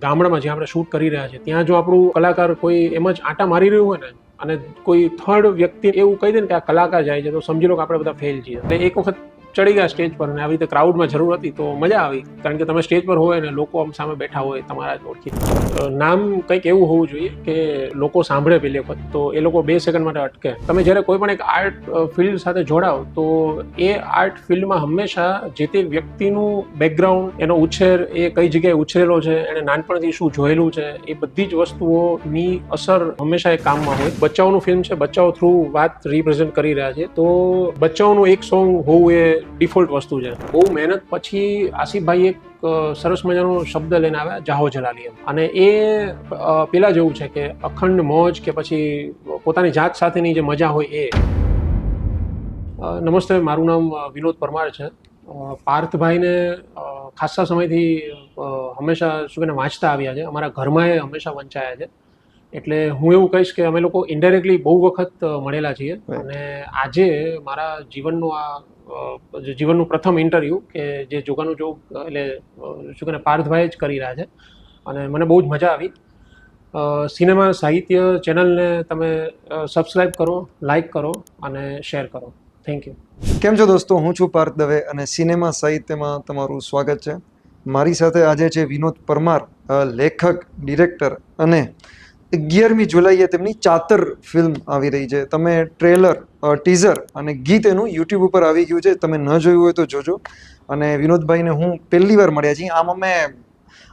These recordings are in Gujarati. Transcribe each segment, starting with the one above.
ગામડામાં જ્યાં આપણે શૂટ કરી રહ્યા છીએ ત્યાં જો આપણું કલાકાર કોઈ એમ જ આંટા મારી રહ્યું હોય ને અને કોઈ થર્ડ વ્યક્તિ એવું કહી દે ને કે આ કલાકાર જાય છે તો સમજી લો કે આપણે બધા ફેલ છીએ. એટલે એક વખત ચડી ગયા સ્ટેજ પર અને આવી રીતે ક્રાઉડમાં જરૂર હતી તો મજા આવી, કારણ કે તમે સ્ટેજ પર હોય ને લોકો આમ સામે બેઠા હોય તમારા જ ઓળખી. નામ કંઈક એવું હોવું જોઈએ કે લોકો સાંભળે પેલી વખત તો એ લોકો 2 સેકન્ડ માટે અટકે. તમે જ્યારે કોઈ પણ એક આર્ટ ફિલ્ડ સાથે જોડાઓ તો એ આર્ટ ફિલ્ડમાં હંમેશા જે તે વ્યક્તિનું બેકગ્રાઉન્ડ, એનો ઉછેર, એ કઈ જગ્યાએ ઉછરેલો છે, એને નાનપણથી શું જોયેલું છે, એ બધી જ વસ્તુઓની અસર હંમેશા એ કામમાં હોય. બચ્ચાઓનું ફિલ્મ છે, બચ્ચાઓ થ્રુ વાત રિપ્રેઝન્ટ કરી રહ્યા છે તો બચ્ચાઓનું એક સોંગ હોવું એ ડિફોલ્ટ વસ્તુ છે. બહુ મહેનત પછી આસિફભાઈ એક સરસ મજાનો શબ્દ લઈને આવ્યા, જાહો જલાલી એમ. અને એ પેલા જેવું છે કે અખંડ મોજ કે પછી પોતાની જાત સાથેની જે મજા હોય એ. નમસ્તે, મારું નામ વિનોદ પરમાર છે. પાર્થભાઈને ખાસા સમયથી હંમેશા શું કહેને વાંચતા આવ્યા છે, અમારા ઘરમાં એ હંમેશા વંચાયા છે. એટલે હું એવું કહીશ કે અમે લોકો ઇનડાયરેક્ટલી બહુ વખત મળેલા છીએ અને આજે મારા જીવનનું પ્રથમ ઇન્ટરવ્યૂ કે જે જોગાનું જોગ એટલે શું કહેને પાર્થભાઈ જ કરી રહ્યા છે અને મને બહુ જ મજા આવી. સિનેમા સાહિત્ય ચેનલને તમે સબસ્ક્રાઈબ કરો, લાઈક કરો અને શેર કરો. Thank you. કેમ છો દોસ્તો, હું છું પાર્થ દવે અને સિનેમા સાહિત્યમાં તમારું સ્વાગત છે. મારી સાથે આજે છે વિનોદ પરમાર, લેખક, ડિરેક્ટર અને 11મી જુલાઈએ તેમની ચાતર ફિલ્મ આવી રહી છે. તમે ટ્રેલર, ટીઝર અને ગીત એનું યુટ્યુબ ઉપર આવી ગયું છે, તમે ન જોયું હોય તો જોજો. અને વિનોદભાઈને હું પહેલી વાર મળ્યા છીએ.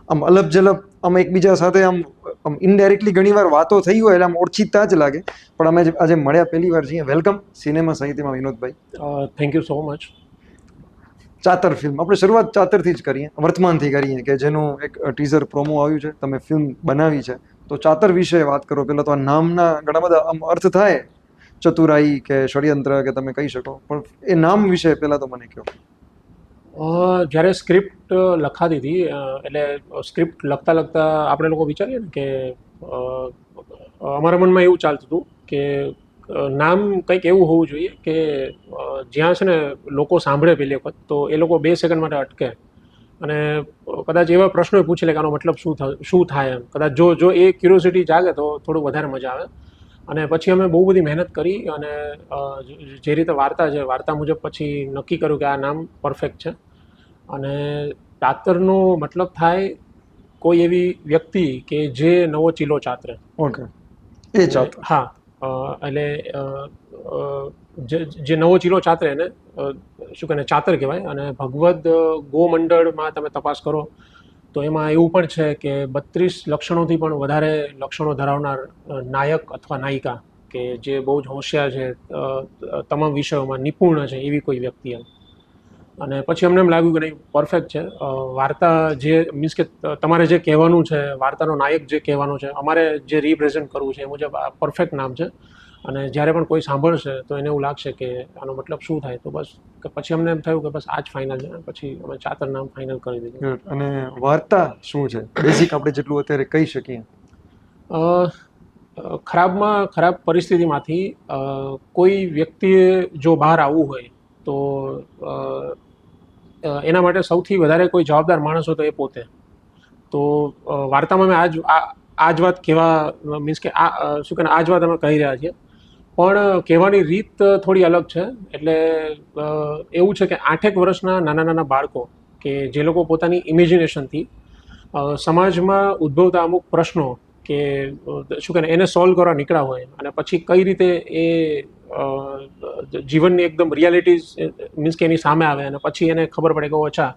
આમ અલબ જલબ એકબીજા સાથે આમ ઇનડાયરેક્ટલી ઘણી વાર વાતો થઈ હોય એટલે આમ ઓળખીતા જ લાગે, પણ અમે આજે મળ્યા પહેલી વાર છીએ. વેલકમ સિનેમા સાહિત્યમાં વિનોદભાઈ. Thank you so much. Chaatar film, આપણે શરૂઆત ચાતરથી જ કરીએ, વર્તમાનથી કરીએ, કે જેનું એક ટીઝર પ્રોમો આવ્યું છે, તમે ફિલ્મ બનાવી છે. તો ચાતર વિશે વાત કરો. પહેલા તો આ નામના ઘણા બધા આમ અર્થ થાય, ચતુરાઈ કે ષડયંત્ર કે તમે કહી શકો, પણ એ નામ વિશે પહેલા તો મને કહો. જ્યારે સ્ક્રિપ્ટ લખાતી હતી એટલે સ્ક્રિપ્ટ લખતા આપણે લોકો વિચારીએ ને કે અમારા મનમાં એવું ચાલતું હતું કે નામ કંઈક એવું હોવું જોઈએ કે જ્યાં છે ને લોકો સાંભળે પહેલી વખત તો એ લોકો 2 સેકન્ડ માટે અટકે અને કદાચ એવા પ્રશ્નો પૂછી લે કે આનો મતલબ શું થાય એમ. કદાચ જો એ ક્યુરિયોસિટી જાગે તો થોડું વધારે મજા આવે. અને પછી અમે બહુ બધી મહેનત કરી અને જે રીતે વાર્તા છે, વાર્તા મુજબ પછી નક્કી કર્યું કે આ નામ પરફેક્ટ છે. અને ચાતરનો મતલબ થાય કોઈ એવી વ્યક્તિ કે જે નવો ચીલો ચાતરે. ઓકે, એ ચાતર. હા, એટલે જે નવો ચીલો ચાતરે એને શું કહે ચાતર કહેવાય. અને ભગવદ ગોમંડળમાં તમે તપાસ કરો તો એમાં એવું પણ છે કે 32 લક્ષણોથી પણ વધારે લક્ષણો ધરાવનાર નાયક અથવા નાયિકા કે જે બહુ જ હોશિયાર છે, તમામ વિષયોમાં નિપુણ છે, એવી કોઈ વ્યક્તિ એમ. અને પછી અમને એમ લાગ્યું કે નહીં, પરફેક્ટ છે. વાર્તા જે મીન્સ કે તમારે જે કહેવાનું છે, વાર્તાનો નાયક જે કહેવાનું છે, અમારે જે રિપ્રેઝન્ટ કરવું છે એ મુજબ આ પરફેક્ટ નામ છે. અને જ્યારે પણ કોઈ સાંભળશે તો એને એવું લાગશે કે આનો મતલબ શું થાય, તો બસ કે પછી અમને એમ થયું કે બસ આ જ ફાઇનલ છે. પછી અમે ચાતર નામ ફાઇનલ કરી દીધું. અને વાર્તા શું છે બેઝિક, આપણે જેટલું અત્યારે કહી શકીએ? ખરાબમાં ખરાબ પરિસ્થિતિમાંથી કોઈ વ્યક્તિએ જો બહાર આવવું હોય તો એના માટે સૌથી વધારે કોઈ જવાબદાર માણસ હોય તો એ પોતે. તો વાર્તામાં અમે આ જ વાત કહેવા મીન્સ કે શું કહે આ જ વાત અમે કહી રહ્યા છીએ, પણ કહેવાની રીત થોડી અલગ છે. એટલે એવું છે કે 8 વર્ષના નાના બાળકો કે જે લોકો પોતાની ઇમેજિનેશનથી સમાજમાં ઉદ્ભવતા અમુક પ્રશ્નો કે શું કહે એને સોલ્વ કરવા નીકળ્યા હોય અને પછી કઈ રીતે એ જીવનની એકદમ રિયાલિટીઝ મીન્સ કે એની સામે આવે અને પછી એને ખબર પડે કે અચ્છા,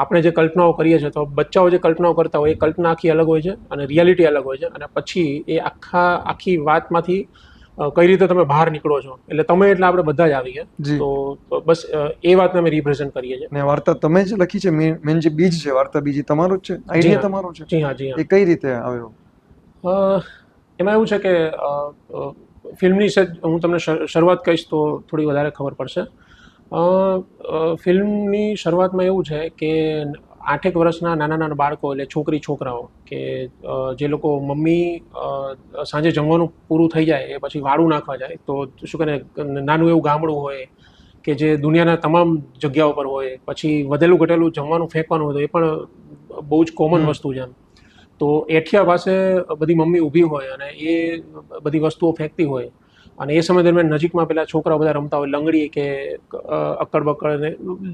આપણે જે કલ્પનાઓ કરીએ છીએ તો બચ્ચાઓ જે કલ્પનાઓ કરતા હોય એ કલ્પના આખી અલગ હોય છે અને રિયાલિટી અલગ હોય છે. અને પછી એ આખી વાતમાંથી કઈ રીતે તમે બહાર નીકળો છો, એટલે તમે એટલે આપણે બધા જ આવી ગયા. તો બસ એ વાતને અમે રિપ્રેઝન્ટ કરીએ છીએ. ને વાર્તા તમે જ લખી છે? મેન જે બીજ છે, વાર્તા બીજી તમારો જ છે, આઈડિયા તમારો છે? જી હા, જી હા. એ કઈ રીતે આવ્યો? એમાં એવું છે કે ફિલ્મની હું તમને શરૂઆત કહીશ તો થોડી વધારે ખબર પડશે. ફિલ્મની શરૂઆતમાં એવું છે કે 8 વર્ષના નાના બાળકો એટલે છોકરાઓ કે જે લોકો મમ્મી સાંજે જમવાનું પૂરું થઈ જાય એ પછી વાળું નાખવા જાય, તો શું કહે નાનું એવું ગામડું હોય કે જે દુનિયાના તમામ જગ્યાઓ પર હોય, પછી વધેલું ઘટેલું જમવાનું ફેંકવાનું હોય તો એ પણ બહુ જ કોમન વસ્તુ છે. તો એઠિયા પાસે બધી મમ્મી ઊભી હોય અને એ બધી વસ્તુઓ ફેંકતી હોય અને એ સમય દરમિયાન નજીકમાં પેલા છોકરાઓ બધા રમતા હોય લંગડી કે અક્કડ બક્કડ ને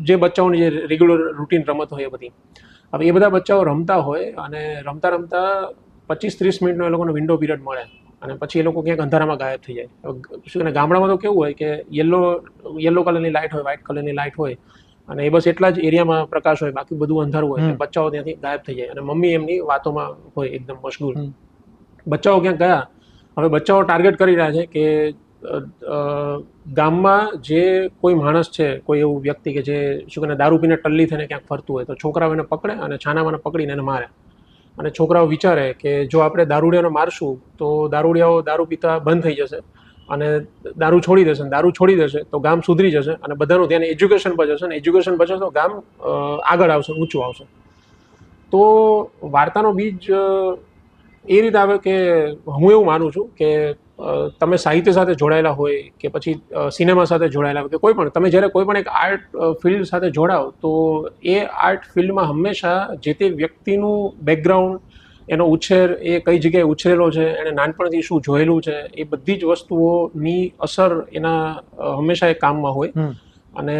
જે બચ્ચાઓની જે રેગ્યુલર રૂટીન રમત હોય એ બધી. હવે એ બધા બચ્ચાઓ રમતા હોય અને રમતા રમતા 25-30 મિનિટનો એ લોકોનો વિન્ડો પીરિયડ મળે અને પછી એ લોકો ક્યાંક અંધારામાં ગાયબ થઈ જાય. શું ને ગામડામાં તો કેવું હોય કે યલો કલરની લાઇટ હોય, વ્હાઇટ કલરની લાઇટ હોય અને એ બસ એટલા જ એરિયામાં પ્રકાશ હોય, બાકી બધું અંધારું હોય. બચ્ચાઓ ત્યાંથી ગાયબ થઈ જાય અને મમ્મી એમની વાતોમાં હોય એકદમ મશગુલ. બચ્ચાઓ ક્યાંક ગયા. હવે બચ્ચાઓ ટાર્ગેટ કરી રહ્યા છે કે ગામમાં જે કોઈ માણસ છે, કોઈ એવું વ્યક્તિ કે જે શું કહે દારૂ પીને ટલ્લી થઈને ક્યાંક ફરતું હોય તો છોકરાઓ એને પકડે અને છાનામાને પકડીને એને મારે. અને છોકરાઓ વિચારે કે જો આપણે દારૂડિયાને મારશું તો દારૂડિયાઓ દારૂ પીતા બંધ થઈ જશે અને દારૂ છોડી દેશે. દારૂ છોડી દેશે તો ગામ સુધરી જશે અને બધાનું ધ્યાન એજ્યુકેશન પર જશે અને એજ્યુકેશન પર જશે તો ગામ આગળ આવશે, ઊંચું આવશે. તો વાર્તાનો બીજ એ રીતે આવે કે હું એવું માનું છું કે તમે સાહિત્ય સાથે જોડાયેલા હોય કે પછી સિનેમા સાથે જોડાયેલા હોય કે કોઈ પણ તમે જ્યારે કોઈ પણ એક આર્ટ ફિલ્ડ સાથે જોડાઓ તો એ આર્ટ ફિલ્ડમાં હંમેશા જે તે વ્યક્તિનું બેકગ્રાઉન્ડ, એનો ઉછેર, એ કઈ જગ્યાએ ઉછરેલો છે, એણે નાનપણથી શું જોયેલું છે, એ બધી જ વસ્તુઓની અસર એના હંમેશા એ કામમાં હોય. અને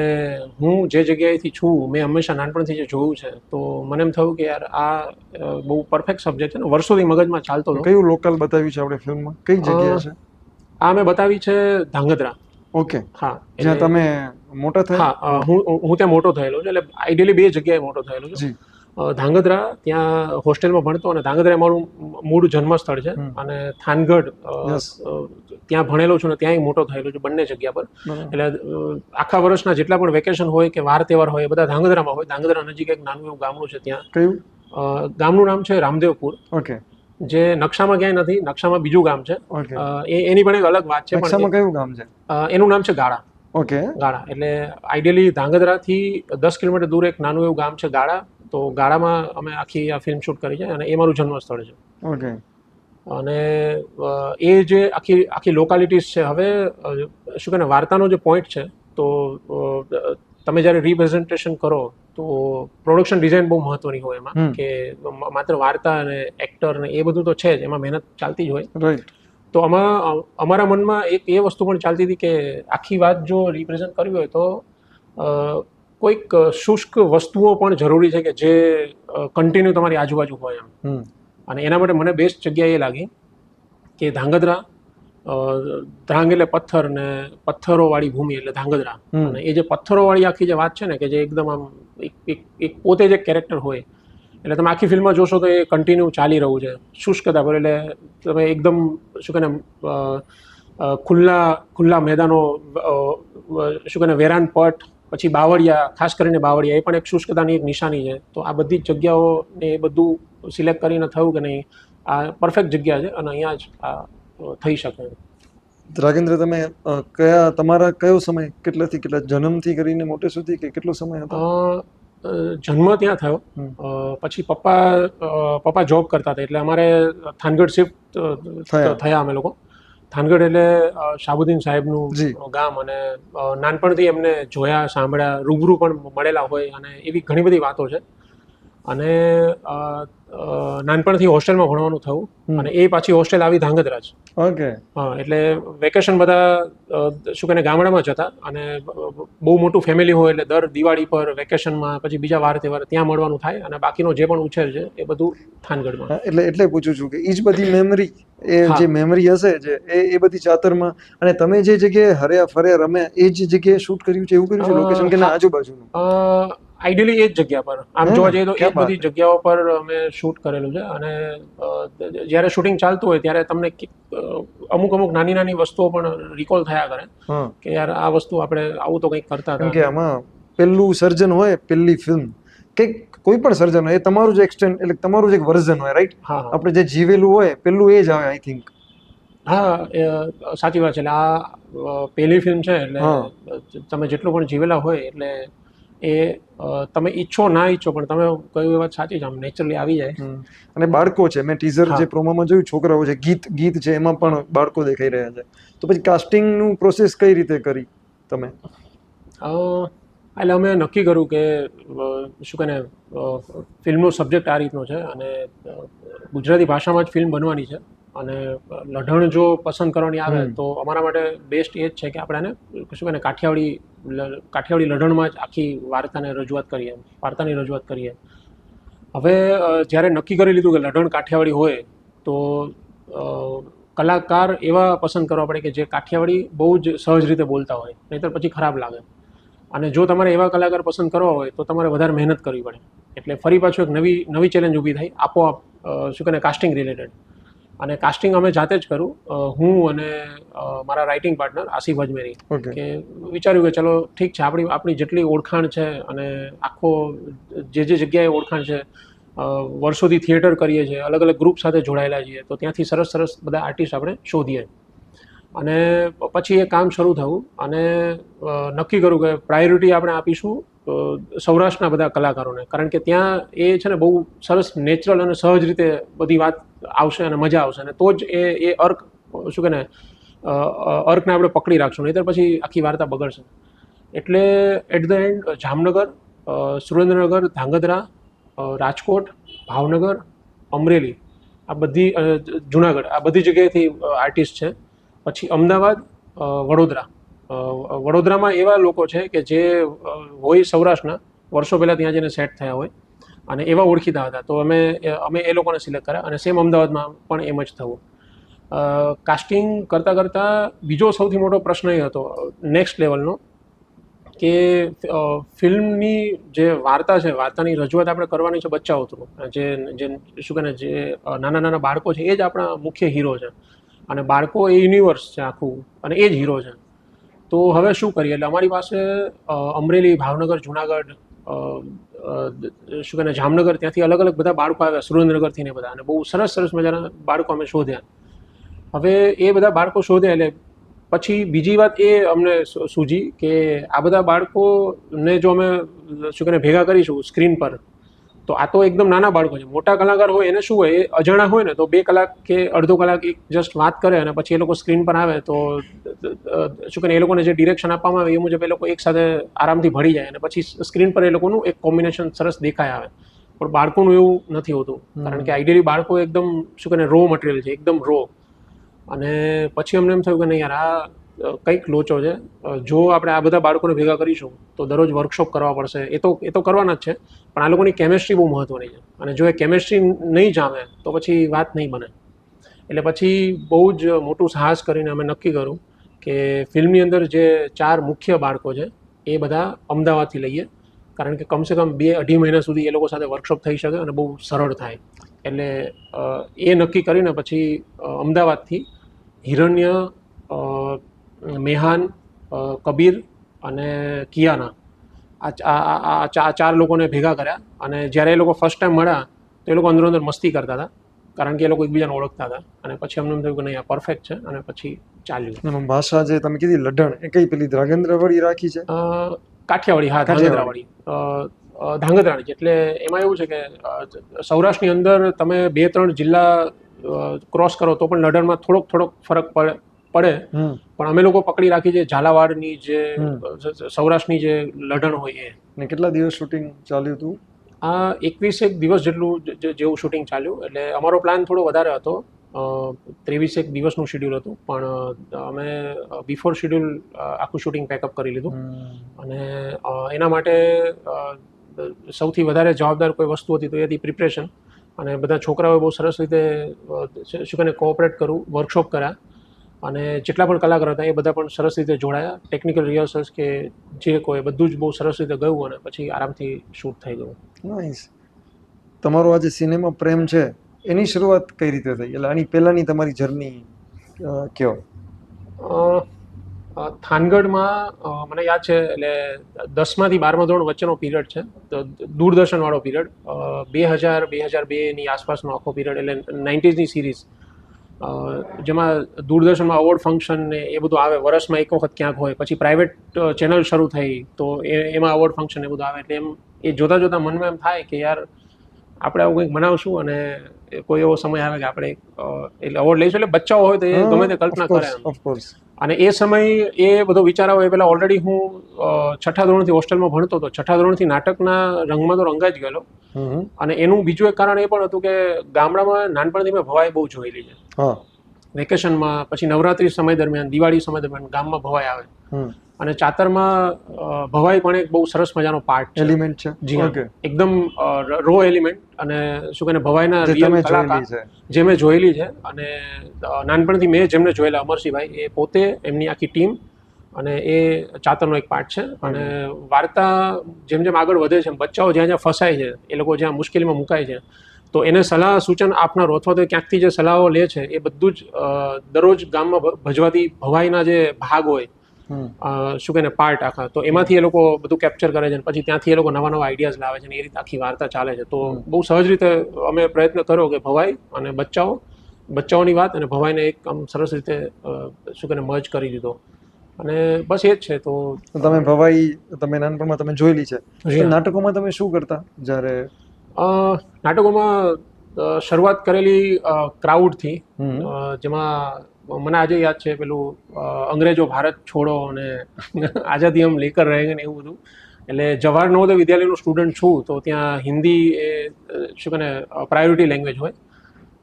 હું જે જગ્યાએથી છું, મેં હંમેશા નાનપણથી જે જોયું છે તો મને એમ થયું કે યાર આ બહુ પરફેક્ટ સબ્જેક્ટ છે ને, વર્ષોથી મગજમાં ચાલતો હતો. કયું લોકલ બતાવ્યું છે આપણે ફિલ્મમાં? કઈ જગ્યા છે આ? મેં બતાવી છે ધાંગધ્રા. ઓકે. હા, જ્યાં તમે મોટા થયા? હા, હું ત્યાં મોટો થયેલો છું. એટલે આઈડિયલી 2 જગ્યાએ મોટો થયેલો છું. ધાંગધ્રા, ત્યાં હોસ્ટેલમાં ભણતો અને ધાંગધ્રા મારું મૂળ જન્મસ્થળ છે. અને થાનગઢ ત્યાં ભણેલો છું ને ત્યાં મોટો થયેલો છું, બંને જગ્યા પર. એટલે આખા વર્ષના જેટલા પણ વેકેશન હોય કે વાર તહેવાર હોય એ બધા ધાંગધ્રામાં હોય. ધાંગધ્રા નજીક એક નાનું એવું ગામડું છે. ત્યાં કયું ગામનું નામ છે? રામદેવપુર. ઓકે. જે નકશામાં ક્યાંય નથી, નકશામાં બીજું ગામ છે. એની પણ એક અલગ વાત છે. નકશામાં કયું ગામ છે? એનું નામ છે ગાળા. ઓકે. ગાળા એટલે આઈડિયલી ધાંગધ્રાથી 10 કિલોમીટર દૂર એક નાનું એવું ગામ છે ગાળા. તો ગાળામાં અમે આખી આ ફિલ્મ શૂટ કરી છે અને એ મારું જન્મસ્થળ છે. ઓકે. અને એ જે આખી લોકાલિટીઝ છે. હવે શું કહે વાર્તાનો જે પોઈન્ટ છે તો તમે જ્યારે રિપ્રેઝન્ટેશન કરો તો પ્રોડક્શન ડિઝાઇન બહુ મહત્વની હોય એમાં. કે માત્ર વાર્તા અને એક્ટર ને એ બધું તો છે જ, એમાં મહેનત ચાલતી જ હોય. રાઈટ. તો અમારા મનમાં એક એ વસ્તુ પણ ચાલતી હતી કે આખી વાત જો રિપ્રેઝન્ટ કરવી હોય તો કોઈક શુષ્ક વસ્તુઓ પણ જરૂરી છે કે જે કન્ટિન્યુ તમારી આજુબાજુ હોય એમ. અને એના માટે મને બેસ્ટ જગ્યા એ લાગી કે ધાંગધ્રા. ધ્રાંગ એટલે પથ્થર ને પથ્થરોવાળી ભૂમિ એટલે ધાંગધ્રા. અને એ જે પથ્થરોવાળી આખી જે વાત છે ને કે જે એકદમ આમ એક પોતે જ એક કેરેક્ટર હોય. એટલે તમે આખી ફિલ્મમાં જોશો તો એ કન્ટિન્યુ ચાલી રહ્યું છે શુષ્કતા પર. એટલે તમે એકદમ શું કહે ખુલ્લા મેદાનો, શું કહે વેરાન પટ, પછી બાવળિયા, ખાસ કરીને બાવળિયા એ પણ એક શુષ્કતાની એક નિશાની છે. તો આ બધી જ જગ્યાઓને એ બધું સિલેક્ટ કરીને થયું કે નહીં આ પરફેક્ટ જગ્યા છે અને અહીંયા જ આ થઈ શકે. રાજેન્દ્ર, તમે તમારા કયો સમય કેટલાથી કેટલા જન્મથી કરીને મોટે સુધી કે કેટલો સમય હતો? જન્મ ત્યાં થયો. પછી પપ્પા જોબ કરતા હતા એટલે અમારે થાનગઢ શિફ્ટ થયા અમે લોકો. થાનગઢ એટલે શાહબુદ્દીન સાહેબનું ગામ અને નાનપણથી એમને જોયા, સાંભળ્યા, રૂબરૂ પણ મળેલા હોય અને એવી ઘણી બધી વાતો છે. અને નાનપણથી હોસ્ટેલમાં ભણવાનું થયું અને એ પાછી હોસ્ટેલ આવી ધાંગધ્રા જ. ઓકે. હા, એટલે વેકેશન બધા શું કહે ગામડામાં જતા અને બહુ મોટું ફેમિલી હોય એટલે દર દિવાળી પર વેકેશનમાં પછી બીજા વાર તહેવાર ત્યાં મળવાનું થાય અને બાકીનો જે પણ ઉછેર છે એ બધું થાનગઢમાં. એટલે પૂછું છું કે એ જ બધી મેમરી, એ જે મેમરી હશે જે એ બધી ચાતરમાં, અને તમે જે જગ્યાએ હર્યા ફર્યા રમ્યા એ જ જગ્યાએ શૂટ કર્યું છે એવું કર્યું છે લોકેશન કે ના આજુબાજુનું? આઈડિયલી એ જ જગ્યા પર આમ જોવા જઈએ તો એ બધી જગ્યાઓ પર અમે શૂટ કરેલું છે. અને જ્યારે શૂટિંગ ચાલતું હોય ત્યારે તમને અમુક નાની વસ્તુઓ પણ રિકોલ થયા કરે કે યાર આ વસ્તુ આપણે આવું તો કંઈક કરતા હતા. કે આમાં પહેલું સર્જન હોય, પહેલી ફિલ્મ કે કોઈ પણ સર્જન હોય એ તમારું જ એક્સટેન્ડ એટલે તમારું જ એક વર્ઝન હોય, રાઈટ? આપણે જે જીવેલું હોય પહેલું એ જ આવે આઈ થિંક. હા, સાચી વાત છે. એટલે આ પહેલી ફિલ્મ છે એટલે તમે જેટલું પણ જીવેલા હોય એટલે એ તમે ઈચ્છો ના ઈચ્છો પણ તમે કયું એ વાત સાચી છે, આમ નેચરલી આવી જાય. અને બાળકો છે, મેં ટીઝર જે પ્રોમોમાં જોયું, છોકરાઓ છે, ગીત છે, એમાં પણ બાળકો દેખાઈ રહ્યા છે. તો પછી કાસ્ટિંગનું પ્રોસેસ કઈ રીતે કરી તમે? એટલે અમે નક્કી કર્યું કે શું કહે ને ફિલ્મનો સબ્જેક્ટ આ રીતનો છે અને ગુજરાતી ભાષામાં જ ફિલ્મ બનવાની છે અને લઢણ જો પસંદ કરવાની આવે તો અમારા માટે બેસ્ટ એ જ છે કે આપણે એને શું કહે ને કાઠિયાવાડી લઢણમાં જ આખી વાર્તાની રજૂઆત કરીએ. હવે જ્યારે નક્કી કરી લીધું કે લઢણ કાઠિયાવાડી હોય તો કલાકાર એવા પસંદ કરવા પડે કે જે કાઠિયાવાડી બહુ જ સહજ રીતે બોલતા હોય, નહીંતર પછી ખરાબ લાગે. અને જો તમારે એવા કલાકાર પસંદ કરવા હોય તો તમારે વધારે મહેનત કરવી પડે. એટલે ફરી પાછું એક નવી ચેલેન્જ ઊભી થઈ આપોઆપ શું કહે કાસ્ટિંગ રિલેટેડ. અને કાસ્ટિંગ અમે જાતે જ કરું, હું અને મારા રાઇટિંગ પાર્ટનર આસિફ અજમેરી. કે વિચાર્યું કે ચલો ઠીક છે, આપણી જેટલી ઓળખાણ છે અને આખો જે જગ્યાએ ઓળખાણ છે, વર્ષોથી થિયેટર કરીએ છીએ, અલગ અલગ ગ્રુપ સાથે જોડાયેલા છીએ, તો ત્યાંથી સરસ બધા આર્ટિસ્ટ આપણે શોધીએ. અને પછી એ કામ શરૂ થયું અને નક્કી કર્યું કે પ્રાયોરિટી આપણે આપીશું સૌરાષ્ટ્રના બધા કલાકારોને, કારણ કે ત્યાં એ છે ને બહુ સરસ નેચરલ અને સહજ રીતે બધી વાત આવશે અને મજા આવશે, અને તો જ એ અર્ક શું કહે ને અર્કને આપણે પકડી રાખશું, નહીંતર પછી આખી વાર્તા બગડશે. એટલે at the end Jamnagar, Surendranagar, Dhrangadhra, Rajkot, Bhavnagar, Amreli, આ બધી જુનાગઢ, આ બધી જગ્યાએથી આર્ટિસ્ટ છે. પછી અમદાવાદ, વડોદરામાં એવા લોકો છે કે જે હોય સૌરાષ્ટ્રના, વર્ષો પહેલાં ત્યાં જઈને સેટ થયા હોય અને એવા ઓળખીતા હતા, તો અમે એ લોકોને સિલેક્ટ કર્યા. અને સેમ અમદાવાદમાં પણ એમ જ થયું. કાસ્ટિંગ કરતાં બીજો સૌથી મોટો પ્રશ્ન એ હતો નેક્સ્ટ લેવલનો કે ફિલ્મની જે વાર્તા છે, વાર્તાની રજૂઆત આપણે કરવાની છે બચ્ચાઓ થ્રુ. જે શું કહે ને જે નાના બાળકો છે એ જ આપણા મુખ્ય હીરો છે, અને બાળકો એ યુનિવર્સ છે આખું, અને એ જ હીરો છે. તો હવે શું કરીએ? એટલે અમારી પાસે અમરેલી, ભાવનગર, જુનાગઢ, શું કહે ને જામનગર, ત્યાંથી અલગ અલગ બધા બાળકો આવ્યા, સુરેન્દ્રનગરથી ને બધા, અને બહુ સરસ મજાના બાળકો અમે શોધ્યા. હવે એ બધા બાળકો શોધ્યા એટલે પછી બીજી વાત એ અમને સૂજી કે આ બધા બાળકોને જો અમે શું કહે ભેગા કરીશું સ્ક્રીન પર, તો આ તો એકદમ નાના બાળકો છે. મોટા કલાકાર હોય એને શું હોય, એ અજાણા હોય ને તો 2 કલાક કે અડધો કલાક એક જસ્ટ વાત કરે અને પછી એ લોકો સ્ક્રીન પર આવે તો શું કહે એ લોકોને જે ડિરેક્શન આપવામાં આવે એ મુજબ એ લોકો એકસાથે આરામથી ભળી જાય, અને પછી સ્ક્રીન પર એ લોકોનું એક કોમ્બિનેશન સરસ દેખાય આવે. પણ બાળકોનું એવું નથી હોતું, કારણ કે આઈડિયલી બાળકો એકદમ શું કહે રો મટીરિયલ છે, એકદમ રો. અને પછી અમને એમ થયું કે નહીં યાર, આ કંઈક લોચો છે. જો આપણે આ બધા બાળકોને ભેગા કરીશું તો દરરોજ વર્કશોપ કરવા પડશે, એ તો કરવાના જ છે, પણ આ લોકોની કેમેસ્ટ્રી બહુ મહત્વની છે, અને જો એ કેમેસ્ટ્રી નહીં જામે તો પછી વાત નહીં બને. એટલે પછી બહુ જ મોટું સાહસ કરીને અમે નક્કી કર્યું કે ફિલ્મની અંદર જે 4 મુખ્ય બાળકો છે એ બધા અમદાવાદથી લઈએ, કારણ કે કમસે કમ 2-2.5 મહિના સુધી એ લોકો સાથે વર્કશોપ થઈ શકે અને બહુ સરળ થાય. એટલે એ નક્કી કરીને પછી અમદાવાદથી હિરણ્ય, મેહાન, કબીર અને કિયાના, આ 4 લોકોને ભેગા કર્યા. અને જ્યારે એ લોકો ફર્સ્ટ ટાઈમ મળ્યા તો એ લોકો અંદર મસ્તી કરતા હતા, કારણ કે એ લોકો એકબીજાને ઓળખતા હતા. અને પછી અમને એમ થયું કે નહીં આ પરફેક્ટ છે, અને પછી ચાલ્યું. ભાષા જે તમે કીધી લઢણ, એ કઈ પેલી ધ્રાંગધ્રાવાળી રાખી છે? કાઠિયાવાડી, હા, ધાંગધ્રાવાળી, ધાંગધ્રાની. એટલે એમાં એવું છે કે સૌરાષ્ટ્રની અંદર તમે 2-3 જિલ્લા ક્રોસ કરો તો પણ લઢણમાં થોડોક ફરક પડે, પણ અમે લોકો પકડી રાખી છે ઝાલાવાડની જે સૌરાષ્ટ્રની જે લઢણ હોય એ. ને કેટલા દિવસ શૂટિંગ ચાલ્યું હતું? આ 21 દિવસ જેવું શૂટિંગ ચાલ્યું. એટલે અમારો પ્લાન થોડો વધારે હતો, 23 દિવસનું શેડ્યુલ હતું, પણ અમે બિફોર શેડ્યુલ આખું શૂટિંગ પેકઅપ કરી લીધું. અને એના માટે સૌથી વધારે જવાબદાર કોઈ વસ્તુ હતી તો એ હતી પ્રિપરેશન. અને બધા છોકરાઓએ બહુ સરસ રીતે શું કહે કોઓપરેટ કરવું, વર્કશોપ કર્યા, અને જેટલા પણ કલાકાર હતા એ બધા પણ સરસ રીતે જોડાયા. ટેકનિકલ રિહર્સલ્સ કે જે કોઈ બધું જ બહુ સરસ રીતે ગયું, અને પછી આરામથી શૂટ થઈ ગયું. નાઈસ. તમારો આ જે સિનેમા પ્રેમ છે એની શરૂઆત કઈ રીતે થઈ? એટલે આની પહેલાની તમારી જર્ની કયો? થાનગઢમાં મને યાદ છે, એટલે 10માંથી 12મા ધોરણ વચ્ચેનો પીરિયડ છે, દૂરદર્શનવાળો પીરિયડ, 2000-2002ની આસપાસનો આખો પીરિયડ, એટલે 90sની સિરીઝ, જેમાં દૂરદર્શનમાં અવોર્ડ ફંક્શન ને એ બધું આવે, વર્ષમાં એક વખત ક્યાંક હોય. પછી પ્રાઇવેટ ચેનલ શરૂ થઈ તો એમાં અવોર્ડ ફંક્શન એ બધું આવે. એટલે એ જોતાં મનમાં એમ થાય કે યાર આપણે આવું કંઈક બનાવશું, અને કોઈ એવો સમય આવે કે આપણે એટલે અવોર્ડ લઈશું. એટલે બચ્ચાઓ હોય તો એ ગમે તે કલ્પના કરે. અને એ સમય એ બધો વિચાર આવ્યો એ પહેલાં ઓલરેડી હું છઠ્ઠા ધોરણથી હોસ્ટેલમાં ભણતો હતો. છઠ્ઠા ધોરણથી નાટકના રંગમાં તો રંગાઈ જ ગયેલો. અને એનું બીજું એક કારણ એ પણ હતું કે ગામડામાં નાનપણથી મેં ભવાઈ બહુ જોયેલી છે. વેકેશનમાં, પછી નવરાત્રી સમય દરમિયાન, દિવાળી સમય દરમિયાન ગામમાં ભવાઈ આવે. અને ચાતરમાં ભવાઈ પણ એક બહુ સરસ મજાનો પાર્ટ છે, એલિમેન્ટ છે. જી હા, એકદમ રો એલિમેન્ટ. અને શું કહે ભવાઈના રિયલ કલાકાર જે મેં જોયેલી છે. અને નાનપણથી મેં જેમને જોયેલા, અમરસિંહભાઈ, એ પોતે, એમની આખી ટીમ, અને એ ચાતરનો એક પાર્ટ છે. અને વાર્તા જેમ જેમ આગળ વધે છે, બચ્ચાઓ જ્યાં જ્યાં ફસાય છે, એ લોકો જ્યાં મુશ્કેલીમાં મુકાય છે, તો એને સલાહ સૂચન આપનારો અથવા તો ક્યાંકથી જે સલાહો લે છે, એ બધું જ દરરોજ ગામમાં ભજવાતી ભવાઈના જે ભાગ હોય, શું કહે પાર્ટ આખા, તો એમાંથી એ લોકો બધું કેપ્ચર કરે છે. અને પછી ત્યાંથી એ લોકો નવા નવા આઈડિયાઝ લાવે છે, અને એ રીતે આખી વાર્તા ચાલે છે. તો બહુ સહજ રીતે અમે પ્રયત્ન કર્યો કે ભવાઈ અને બચ્ચાઓની વાત અને ભવાઈને એક આમ સરસ રીતે શું કહે મર્જ કરી દીધો. અને બસ એ જ છે. તો તમે ભવાઈ તમે નાનપણમાં તમે જોયેલી છે. નાટકોમાં તમે શું કરતા જ્યારે? નાટકોમાં શરૂઆત કરેલી ક્રાઉડથી, જેમાં મને આજે યાદ છે પેલું અંગ્રેજો ભારત છોડો અને આઝાદી હમ લેકર રહેંગે ને એવું બધું. એટલે જવાહર નવોદય વિદ્યાલયનો સ્ટુડન્ટ છું, તો ત્યાં હિન્દી એ શું કહે પ્રાયોરિટી લેંગ્વેજ હોય,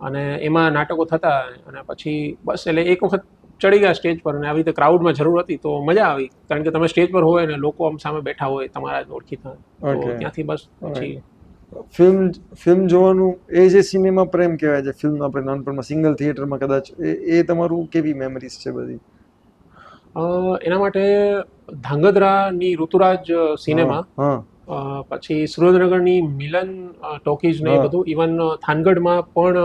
અને એમાં નાટકો થતા. અને પછી બસ એટલે એક વખત ચડી ગયા સ્ટેજ પર, અને આવી રીતે ક્રાઉડમાં જરૂર હતી તો મજા આવી, કારણ કે તમે સ્ટેજ પર હોય ને લોકો આમ સામે બેઠા હોય, તમારા જ ઓળખીતા, તો ત્યાંથી બસ પછી ફિલ્મ જોવાનું એ જે સિનેમા પ્રેમ કહેવાય છે. ફિલ્મ આપણે નાનપણમાં સિંગલ થિયેટરમાં કદાચ એ તમારું કેવી મેમરીઝ છે બધી? એના માટે ધાંગધ્રાની ઋતુરાજ સિનેમા, પછી સુરેન્દ્રનગરની મિલન ટોકીઝ ને એ બધું, ઇવન થાનગઢમાં પણ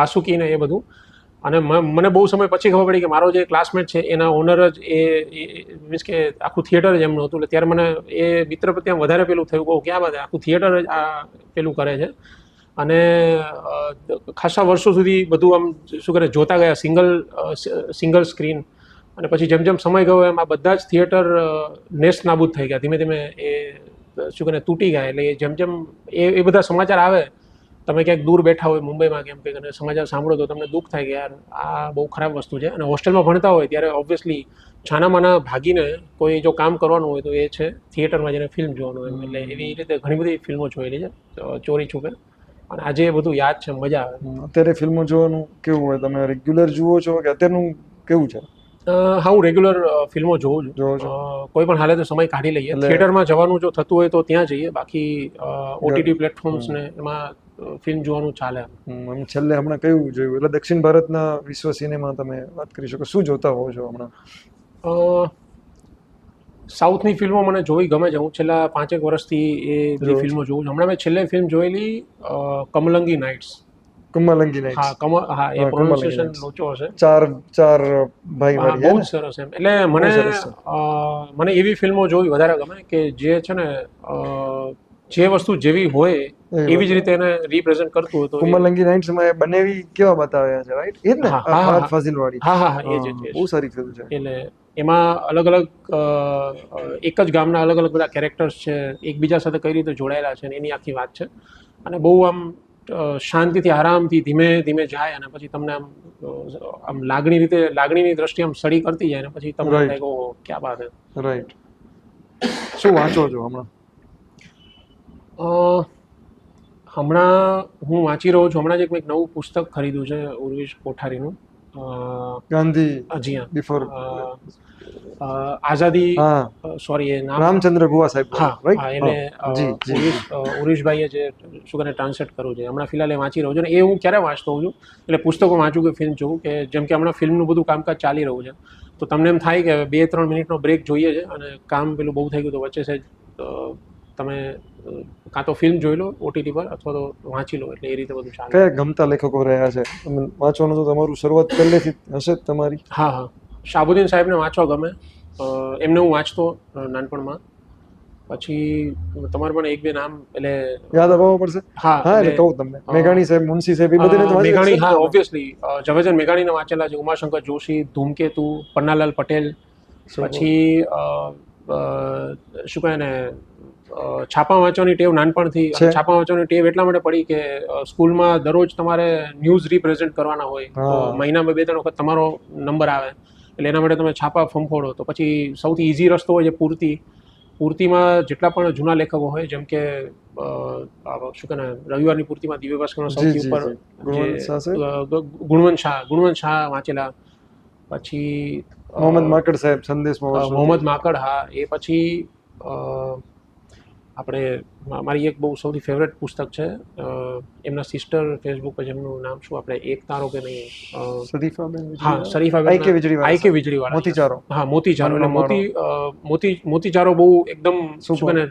વાસુકી ને એ બધું. અને મને બહુ સમય પછી ખબર પડી કે મારો જે ક્લાસમેટ છે એના ઓનર જ એ મીન્સ કે આખું થિયેટર જ એમનું હતું. એટલે ત્યારે મને એ મિત્ર પ્રત્યે વધારે પેલું થયું, કહું ક્યાં વાત, આખું થિયેટર જ આ પેલું કરે છે. અને ખાસા વર્ષો સુધી બધું આમ શું કરે જોતા ગયા, સિંગલ સ્ક્રીન. અને પછી જેમ જેમ સમય ગયો એમ આ બધા જ થિયેટર નેસ્ત નાબૂદ થઈ ગયા, ધીમે ધીમે એ શું કહે તૂટી ગયા. એટલે જેમ જેમ એ બધા સમાચાર આવે, તમે ક્યાંક દૂર બેઠા હોય મુંબઈમાં કેમ કંઈક, અને સમાચાર સાંભળો તો તમને દુઃખ થાય કે યાર આ બહુ ખરાબ વસ્તુ છે. અને હોસ્ટેલમાં ભણતા હોય ત્યારે ઓબ્વિયસલી છાનામાના ભાગીને કોઈ જો કામ કરવાનું હોય તો એ છે થિયેટરમાં જઈને ફિલ્મ જોવાનું હોય. એટલે એવી રીતે ઘણી બધી ફિલ્મો જોયેલી છે ચોરી છુપે, અને આજે એ બધું યાદ છે, મજા આવે. અત્યારે ફિલ્મો જોવાનું કેવું હોય? તમે રેગ્યુલર જુઓ છો કે અત્યારનું કેવું છે? હા, હું રેગ્યુલર ફિલ્મો જોઉં છું. કોઈ પણ હાલે તો સમય કાઢી લઈએ. થિયેટરમાં જવાનું જો થતું હોય તો ત્યાં જઈએ, બાકી ઓટીટી પ્લેટફોર્મ્સ ને એમાં ફિલ્મ જોવાનું ચાલે. છેલ્લે હમણાં કયું જોયું? એટલે દક્ષિણ ભારતના વિશ્વ સિનેમા તમે વાત કરી શકો, શું જોતા હોવ છો હમણાં? સાઉથની ફિલ્મો મને જોઈ ગમે છે. હું છેલ્લા 5 વર્ષથી એ બધી ફિલ્મો જોઉં છું. હમણાં મેં છેલ્લે ફિલ્મ જોયેલી કમલંગી નાઇટ્સ. કમલંગી નાઇટ્સ, હા, એ પ્રોનાઉન્સિએશન લોચો હશે. ચાર ભાઈ વાળી, બહુ જ સરસ એમ. એટલે મને એવી ફિલ્મો જોવી વધારે ગમે કે જે છે ને જે વસ્તુ જેવી હોય એવી જ રીતે એને રિપ્રેઝન્ટ કરતું હતું. કમલંગી નાઇટ્સમાં એ બનેવી કેવા બતાવ્યા છે, રાઈટ? એ જ ને, ફહદ ફાઝિલ વાળી. હા, એ જ. બહુ સારી ફિલ્મ છે. એટલે એમાં અલગ અલગ એક જ ગામના અલગ અલગ બધા કેરેક્ટર્સ છે, એકબીજા સાથે કઈ રીતે જોડાયેલા છે એની આખી વાત છે. અને બહુ આમ શાંતિથી આરામથી ધીમે ધીમે જાય, અને પછી તમને આમ લાગણીની દ્રષ્ટિએ આમ સડી કરતી જાય, અને પછી તમને લાગે ઓહો ક્યાં વાત છે. રાઈટ. શું વાંચો છો હમણાં? હમણાં હું વાંચી રહ્યો છું. હમણાં જ એક નવું પુસ્તક ખરીદ્યું છે, ઉર્વિશ કોઠારીનું, ગાંધી. જી હા, બિફોર આઝાદી, સોરી એ નામ રામચંદ્ર ગુહા સાહેબ. હા, એને ઉર્વિશભાઈએ જે શું કરે ટ્રાન્સલેટ કરવું છે. હમણાં ફિલહાલ એ વાંચી રહ્યો છું. અને એ હું ક્યારે વાંચતો હોઉં છું, એટલે પુસ્તકો વાંચું કે ફિલ્મ જોઉં, કે જેમ કે હમણાં ફિલ્મનું બધું કામકાજ ચાલી રહ્યું છે, તો તમને એમ થાય કે 2-3 મિનિટનો બ્રેક જોઈએ છે, અને કામ પેલું બહુ થઈ ગયું તો વચ્ચે તમે કાં તો ફિલ્મ જોઈ લો ઓટીટી પર, અથવા તો વાંચી લો. એટલે એ રીતે બધું ચાલે. કયા ગમતા લેખકો રહ્યા છે? વાંચવાનું તો તમારું શરૂઆત પહેલેથી હશે જ તમારી? હા, શાહબુદ્દીન સાહેબને વાંચવા ગમે. એમને હું વાંચતો નાનપણમાં. પછી તમારે પણ 1-2 નામ એટલે યાદ અપાવવા પડશે. હા, એટલે કહું તમને, મેઘાણી સાહેબ, મુનશી સાહેબ, એ બધાને તો મેઘાણી, હા ઓબ્વિયસલી ઝવેરચંદ મેઘાણીને વાંચેલા છે. ઉમાશંકર જોશી, ધૂમકેતુ, પન્નાલાલ પટેલ, પછી શું કહે ને છાપા વાંચવાની ટેવ નાનપણથી છે. છાપા વાંચવાની ટેવ એટલા માટે પડી કે સ્કૂલમાં દરરોજ તમારે ન્યૂઝ રિપ્રેઝેન્ટ કરવાના હોય તો હા. મહિનામાં 2-3 વખત તમારો નંબર આવે એટલે એના માટે તમે છાપા ફંફોડો તો પછી સૌથી ઇઝી રસ્તો હોય છે પૂર્તિમાં જેટલા પણ જૂના લેખકો હોય જેમ કે શું કે રવિવારની પૂર્તિમાં દિવ્ય ભાસ્કરનો સૌથી જી, ઉપર જી. ગુણવંત શાહ છે? ગુણવંત શાહ વાંચેલા, પછી મોહમ્મદ માકડ સાહેબ સંદેશમાં વર્ષોથી. મોહમ્મદ માકડ, હા. એ પછી આપણે મારી એક બહુ સૌથી ફેવરેટ પુસ્તક છે એમના સિસ્ટર ફેસબુક પર જેમનું નામ શું આપણે એક તારો કે નહીં, શરીફાબેન હા વીજળીવાળા? શરીફાબેન આઈ કે વીજળીવાળા આઈ કે સાહેબ. વીજળીવાળા, મોતીચારો. હા મોતીચારો એટલે વનનો મોતીચારો બહુ એકદમ શું Super. કહે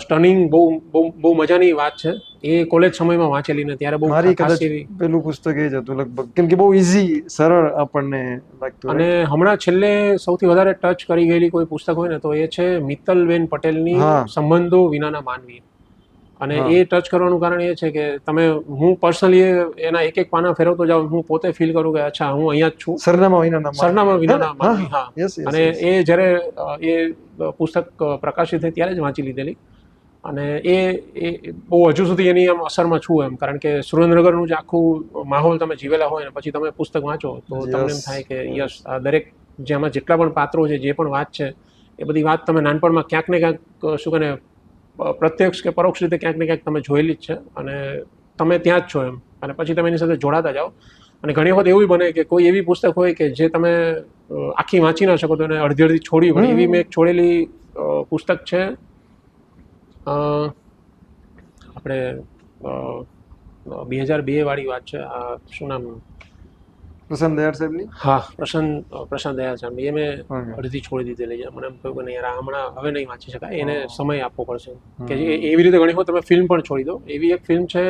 સ્ટનિંગ, બહુ બહુ બહુ મજાની વાત છે. એ કોલેજ સમયમાં વાંચેલી ને ત્યારે બહુ મારી ખાસ કદાચ એવી. પેલું પુસ્તક એ જ હતું લગભગ, કેમ કે બહુ ઈઝી, સરળ આપણને લાગતું. અને હમણાં છેલ્લે સૌથી વધારે ટચ કરી ગયેલી કોઈ પુસ્તક હોય ને તો એ છે મિત્તલબેન પટેલની હા. સંબંધો વિનાના માનવી. અને હા. એ ટચ કરવાનું કારણ એ છે કે હું પર્સનલી એના એક પાના ફેરવતો જાઉં, હું પોતે ફીલ કરું કે અચ્છા હું અહીંયા જ છું, સરનામા વિનાના સરનામા વિનાના હા, માનવી. હા. yes, yes, અને yes. એ જ્યારે એ પુસ્તક પ્રકાશિત થઈ ત્યારે જ વાંચી લીધેલી. અને એ બહુ હજુ સુધી એની આમ અસરમાં છું એમ, કારણ કે સુરેન્દ્રનગરનું જે આખું માહોલ તમે જીવેલા હોય ને પછી તમે પુસ્તક વાંચો તો તમને એમ થાય કે યસ, આ દરેક જેમાં જેટલા પણ પાત્રો છે, જે પણ વાત છે, એ બધી વાત તમે નાનપણમાં ક્યાંક ને ક્યાંક શું કહે પ્રત્યક્ષ કે પરોક્ષ રીતે ક્યાંક ને ક્યાંક તમે જોયેલી જ છે અને તમે ત્યાં જ છો એમ. અને પછી તમે એની સાથે જોડાતા જાઓ. અને ઘણી વખત એવું બને કે કોઈ એવી પુસ્તક હોય કે જે તમે આખી વાંચી ના શકો તો એને અડધી છોડવી પડે. એવી મેં એક છોડેલી પુસ્તક છે આપણે 2002 વાળી વાત છે. શું નામ? પ્રશાંત દયાળ સાહેબની. હા, પ્રશાંત દયાળ સાહેબ. એ મેં Okay. અડધી છોડી દીધેલી છે. મને એમ કહ્યું કે નહીં યાર હમણાં હવે નહીં વાંચી શકાય, એને સમય આપવો પડશે. કે એવી રીતે ઘણી વખત તમે ફિલ્મ પણ છોડી દો. એવી એક ફિલ્મ છે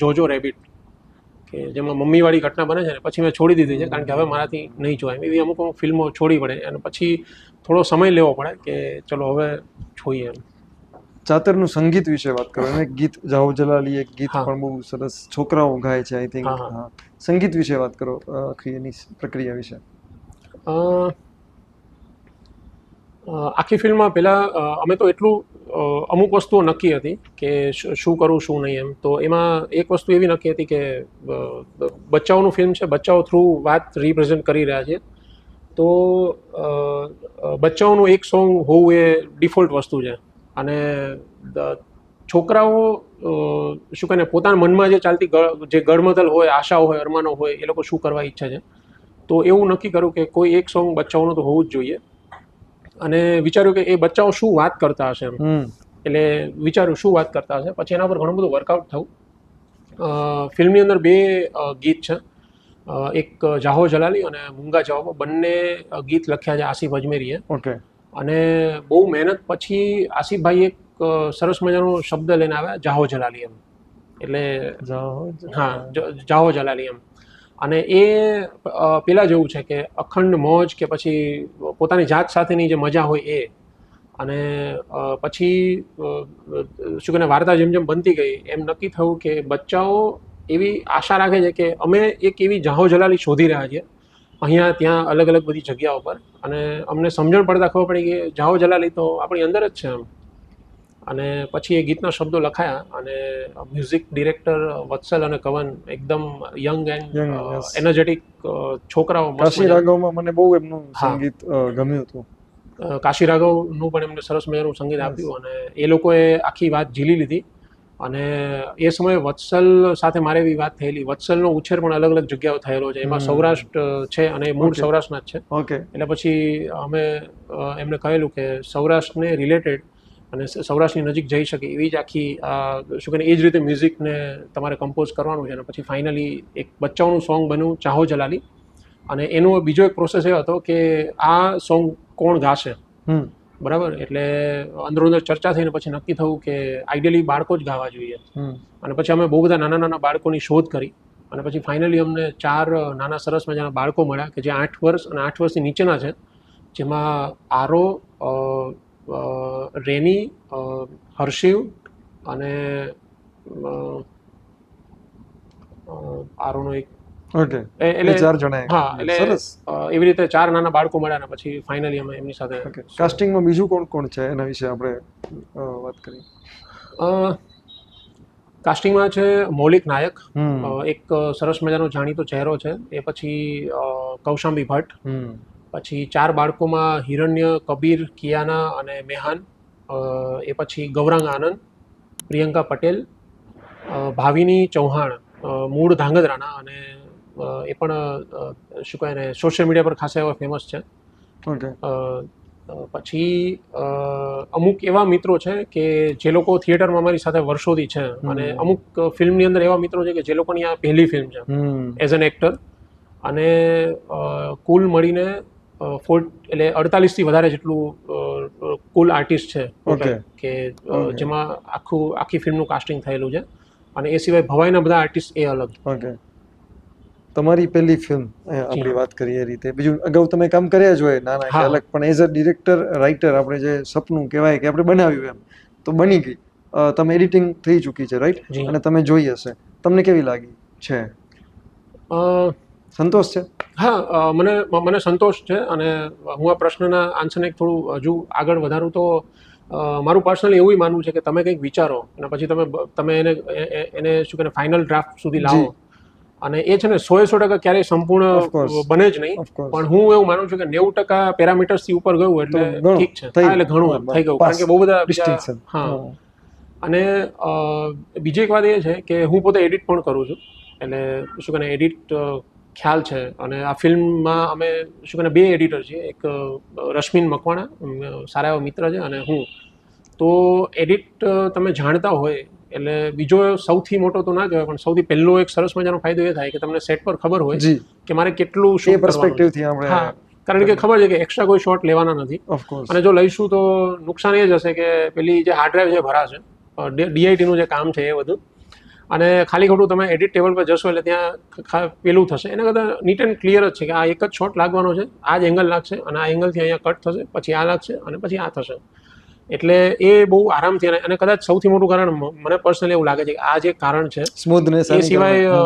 જોજો રેબિટ, કે જેમાં મમ્મીવાળી ઘટના બને છે ને પછી મેં છોડી દીધી છે કારણ કે હવે મારાથી નહીં જોવાય. એવી અમુક ફિલ્મો છોડી પડે અને પછી થોડો સમય લેવો પડે કે ચલો હવે છોડીએ એમ. ચાતરનું સંગીત વિશે વાત કરો. અને એક ગીત જાહો જલાલી, એક ગીત હા. પણ બહુ સરસ છોકરાઓ ગાય છે આઈ થિંક. હા, હા. હા, સંગીત વિશે વાત કરો, આખી એની પ્રક્રિયા વિશે. આખી ફિલ્મમાં પહેલાં અમે તો એટલું અમુક વસ્તુઓ નક્કી હતી કે શું કરું શું નહીં એમ. તો એમાં એક વસ્તુ એવી નક્કી હતી કે બચ્ચાઓનું ફિલ્મ છે, બચ્ચાઓ થ્રુ વાત રિપ્રેઝેન્ટ કરી રહ્યા છે, તો બચ્ચાઓનું એક સોંગ હોવું એ ડિફોલ્ટ વસ્તુ છે. અને છોકરાઓ શું કહે પોતાના મનમાં જે ચાલતી જે ગળમથલ હોય, આશાઓ હોય, અરમાનો હોય, એ લોકો શું કરવા ઈચ્છે છે, તો એવું નક્કી કરું કે કોઈ એક સોંગ બચ્ચાઓનું તો હોવું જ જોઈએ. અને વિચાર્યું કે એ બચ્ચાઓ શું વાત કરતા હશે એમ. એટલે વિચાર્યું શું વાત કરતા હશે. પછી એના પર ઘણું બધું વર્કઆઉટ થયું. ફિલ્મની અંદર 2 ગીત છે, એક જાહો જલાલી અને મૂંગા જવાબો. બંને ગીત લખ્યા છે આસિફ અજમેરીએ. ઓકે. અને બહુ મહેનત પછી આસિફભાઈ એક સરસ મજાનો શબ્દ લઈને આવ્યા, જાહો જલાલી એમ. એટલે હા, જાહો જલાલી એમ. અને એ પેલા જેવું છે કે અખંડ મોજ કે પછી પોતાની જાત સાથેની જે મજા હોય એ. અને પછી શું કહે વાર્તા જેમ જેમ બનતી ગઈ એમ નક્કી થયું કે બચ્ચાઓ એવી આશા રાખે છે કે અમે એક એવી જાહો જલાલી શોધી રહ્યા છીએ અહીંયા ત્યાં અલગ અલગ બધી જગ્યાઓ પર. અને અમને સમજણ પડતા ખબર પડી કે જાહો જલાલી તો આપણી અંદર જ છે એમ. અને પછી એ ગીતના શબ્દો લખાયા અને મ્યુઝિક ડિરેક્ટર વત્સલ અને કવન એકદમ યંગ એન્ડ એનર્જેટિક છોકરાઓ. કાશી રાઘવમાં મને બહુ એમનું સંગીત ગમ્યું હતું. કાશી રાઘવનું પણ એમને સરસ મજાનું સંગીત આપ્યું અને એ લોકોએ આખી વાત ઝીલી લીધી. અને એ સમયે વત્સલ સાથે મારે એવી વાત થયેલી. વત્સલનો ઉછેર પણ અલગ અલગ જગ્યાઓ થયેલો છે. એમાં સૌરાષ્ટ્ર છે અને મૂળ સૌરાષ્ટ્રના જ છે. ઓકે. એટલે પછી અમે એમને કહેલું કે સૌરાષ્ટ્રને રિલેટેડ અને સૌરાષ્ટ્રની નજીક જઈ શકે એવી જ આખી શું કહે એ જ રીતે મ્યુઝિકને તમારે કમ્પોઝ કરવાનું છે. અને પછી ફાઇનલી એક બચ્ચાઓનું સોંગ બન્યું જાહો જલાલી. અને એનો બીજો એક પ્રોસેસ એ હતો કે આ સોંગ કોણ ગાશે, બરાબર. એટલે અંદરો અંદર ચર્ચા થઈને પછી નક્કી થયું કે આઈડિયલી બાળકો જ ગાવા જોઈએ. અને પછી અમે બહુ બધા નાના નાના બાળકોની શોધ કરી અને પછી ફાઇનલી અમને 4 નાના સરસ મજાના બાળકો મળ્યા કે જે 8 વર્ષ અને 8 વર્ષથી નીચેના છે. જેમાં આરો, રેની, હર્ષિવ અને આરોનો એક ઓકે એટલે 4 જણા હા એટલે સરસ એવી રીતે 4 નાના બાળકો મળ્યા ને પછી ફાઇનલી અમે એમની સાથે ઓકે કાસ્ટિંગમાં બીજું કોણ કોણ છે એના વિશે આપણે વાત કરીએ. કાસ્ટિંગમાં છે મૌલિક નાયક, હમ એક સરસ મજાનો જાણીતો ચહેરો છે. એ પછી કૌશાંબી ભટ્ટ, હમ પછી 4 બાળકોમાં હિરણ્ય, કબીર, કિયાના અને મેહાન, એ પછી ગૌરાંગ આનંદ, પ્રિયંકા પટેલ, ભાવિની ચૌહાણ, મૂળ ધાંગધ્રાના અને એ પણ શું કહે ને સોશિયલ મીડિયા પર ખાસા એવા ફેમસ છે. ઓકે પછી અમુક એવા મિત્રો છે કે જે લોકો થિયેટરમાં અમારી સાથે વર્ષોથી છે અને અમુક ફિલ્મની અંદર એવા મિત્રો છે કે જે લોકોની આ પહેલી ફિલ્મ છે એઝ એન એક્ટર. અને કુલ મળીને એટલે 48 થી વધારે જેટલું કુલ આર્ટિસ્ટ છે કે જેમાં આખી ફિલ્મનું કાસ્ટિંગ થયેલું છે. અને એ સિવાય ભવાઈના બધા આર્ટિસ્ટ એ અલગ. ઓકે તમારી પહેલી ફિલ્મ આપણી વાત કરીએ એ રીતે, બીજું અગાઉ તમે કામ કર્યા જ હોય નાના કે અલગ, પણ એઝ અ ડિરેક્ટર રાઇટર આપણે જે સપનું કહેવાય કે આપણે બનાવ્યું એમ તો બની ગઈ, તમે એડિટિંગ થઈ ચૂકી છે રાઈટ, અને તમે જોઈ હશે, તમને કેવી લાગી છે? સંતોષ છે? હા, મને સંતોષ છે. અને હું આ પ્રશ્નના આન્સરને થોડું હજુ આગળ વધારું તો મારું પર્સનલી એવું માનવું છે કે તમે કંઈક વિચારો અને પછી તમે એને શું કહે ફાઇનલ ડ્રાફ્ટ સુધી લાવો, અને એ છે ને 100% ક્યારેય સંપૂર્ણ બને જ નહીં, પણ હું એવું માનું છું કે 90% પેરામીટર્સથી ઉપર ગયું એટલે ઠીક છે, એટલે ઘણું થઈ ગયું, કારણ કે બહુ બધા. હા, અને બીજી એક વાત એ છે કે હું પોતે એડિટ પણ કરું છું, એટલે શું કહે એડિટ ખ્યાલ છે. અને આ ફિલ્મમાં અમે શું કહે 2 એડિટર છીએ, એક રશ્મિન મકવાણા સારા એવા મિત્ર છે અને હું. તો એડિટ તમે જાણતા હોય એટલે બીજો સૌથી મોટો તો ના કહેવાય, પણ સૌથી પહેલો એક સરસ મજાનો ફાયદો એ થાય કે તમને સેટ પર ખબર હોય કે મારે કેટલું શું કરવાનું. હા, કારણ કે ખબર છે કે એક્સ્ટ્રા કોઈ શોટ લેવાના નથી, અને જો લઈશું તો નુકસાન એ જ હશે કે પેલી જે હાર્ડ ડ્રાઈવ છે ભરાશે, ડીઆઈટીનું જે કામ છે એ બધું, અને ખાલી ખોટું તમે એડિટ ટેબલ પર જશો એટલે ત્યાં પેલું થશે. એના કરતાં નીટ એન્ડ ક્લિયર જ છે કે આ એક જ શોટ લાગવાનો છે, આ જ એંગલ લાગશે અને આ એંગલથી અહીંયા કટ થશે, પછી આ લાગશે અને પછી આ થશે. એટલે એ બહુ આરામથી, અને કદાચ સૌથી મોટું કારણ મને પર્સનલી એવું લાગે છે કે આ જે કારણ છે સ્મૂથનેસ, એ સિવાય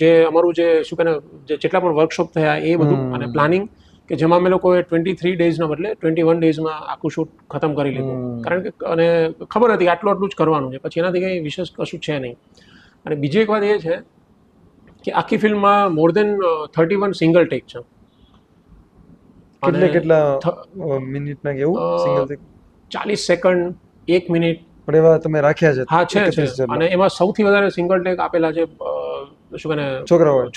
જે અમારું જે શું કહે જેટલા પણ વર્કશોપ થયા એ બધું, અને પ્લાનિંગ કે જેમાં અમે લોકોએ 23 ડેઝના બદલે 21 ડેઝમાં આખું શૂટ ખતમ કરી લીધું, કારણ કે અને ખબર હતી કે આટલું જ કરવાનું છે, પછી એનાથી કંઈ વિશેષ કશું છે નહીં. અને બીજી એક વાત એ છે કે આખી ફિલ્મમાં મોર દેન 31 સિંગલ ટેક છે. કેટલા મિનિટના કેવું સિંગલ ટેક? 40 સેકન્ડ, 1 મિનિટ પણ એવા તમે રાખ્યા છે? હા છે. અને એમાં સૌથી વધારે સિંગલ ટેક આપેલા છે શું કહે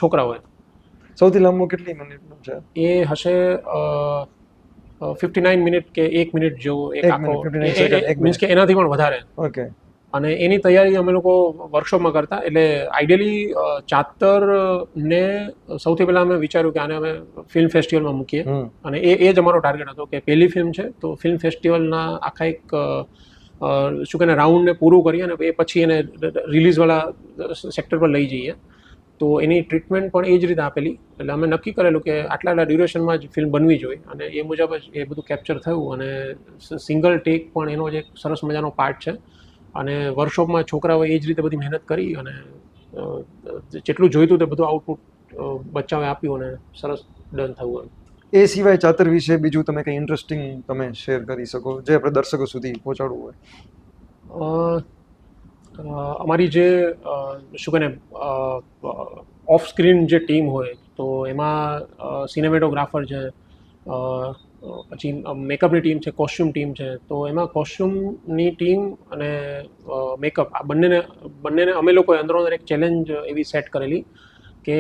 છોકરાઓએ. સૌથી લાંબુ કેટલી મિનિટનું છે? એ હશે 59 મિનિટ કે 1 મિનિટ જેવું, એક આખો મીન્સ કે એનાથી પણ વધારે. ઓકે. અને એની તૈયારી અમે લોકો વર્કશોપમાં કરતા. એટલે આઈડિયલી ચાતરને સૌથી પહેલાં અમે વિચાર્યું કે આને અમે ફિલ્મ ફેસ્ટિવલમાં મૂકીએ, અને એ જ અમારો ટાર્ગેટ હતો કે પહેલી ફિલ્મ છે તો ફિલ્મ ફેસ્ટિવલના આખા એક શું કહે રાઉન્ડને પૂરું કરીએ અને એ પછી એને રિલીઝવાળા સેક્ટર પર લઈ જઈએ. તો એની ટ્રીટમેન્ટ પણ એ જ રીતે આપેલી. એટલે અમે નક્કી કરેલું કે આટલા ડ્યુરેશનમાં જ ફિલ્મ બનવી જોઈએ, અને એ મુજબ જ એ બધું કેપ્ચર થયું. અને સિંગલ ટેક પણ એનો જ એક સરસ મજાનો પાર્ટ છે. અને વર્કશોપમાં છોકરાઓએ એ જ રીતે બધી મહેનત કરી અને જેટલું જોઈતું તે બધું આઉટપુટ બચ્ચાઓએ આપ્યું અને સરસ ડન થયું. એ સિવાય ચાતર વિશે બીજું તમે કંઈ ઇન્ટરેસ્ટિંગ તમે શેર કરી શકો જે આપણે દર્શકો સુધી પહોંચાડવું હોય? અમારી જે શું કહે ઓફ સ્ક્રીન જે ટીમ હોય તો એમાં સિનેમેટોગ્રાફર છે, પછી મેકઅપની ટીમ છે, કોસ્ચ્યુમ ટીમ છે. તો એમાં કોસ્ચ્યુમની ટીમ અને મેકઅપ આ બંનેને અમે લોકોએ અંદરો એક ચેલેન્જ એવી સેટ કરેલી કે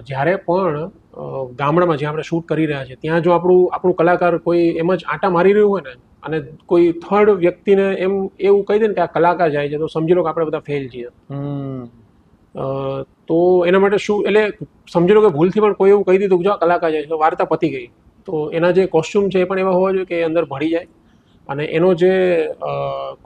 જ્યારે પણ ગામડામાં જ્યાં આપણે શૂટ કરી રહ્યા છીએ ત્યાં જો આપણું કલાકાર કોઈ એમ જ આંટા મારી રહ્યું હોય ને, અને કોઈ થર્ડ વ્યક્તિને એવું કહી દે ને કે આ કલાકાર જાય છે, તો સમજી લો કે આપણે બધા ફેલ છીએ. તો એના માટે શું, એટલે સમજી લો કે ભૂલથી પણ કોઈ એવું કહી દીધું કે જો આ કલાકાર જાય છે તો વાર્તા પતી ગઈ. તો એના જે કોસ્ચ્યુમ છે એ પણ એવા હોવા જોઈએ કે એ અંદર ભળી જાય, અને એનો જે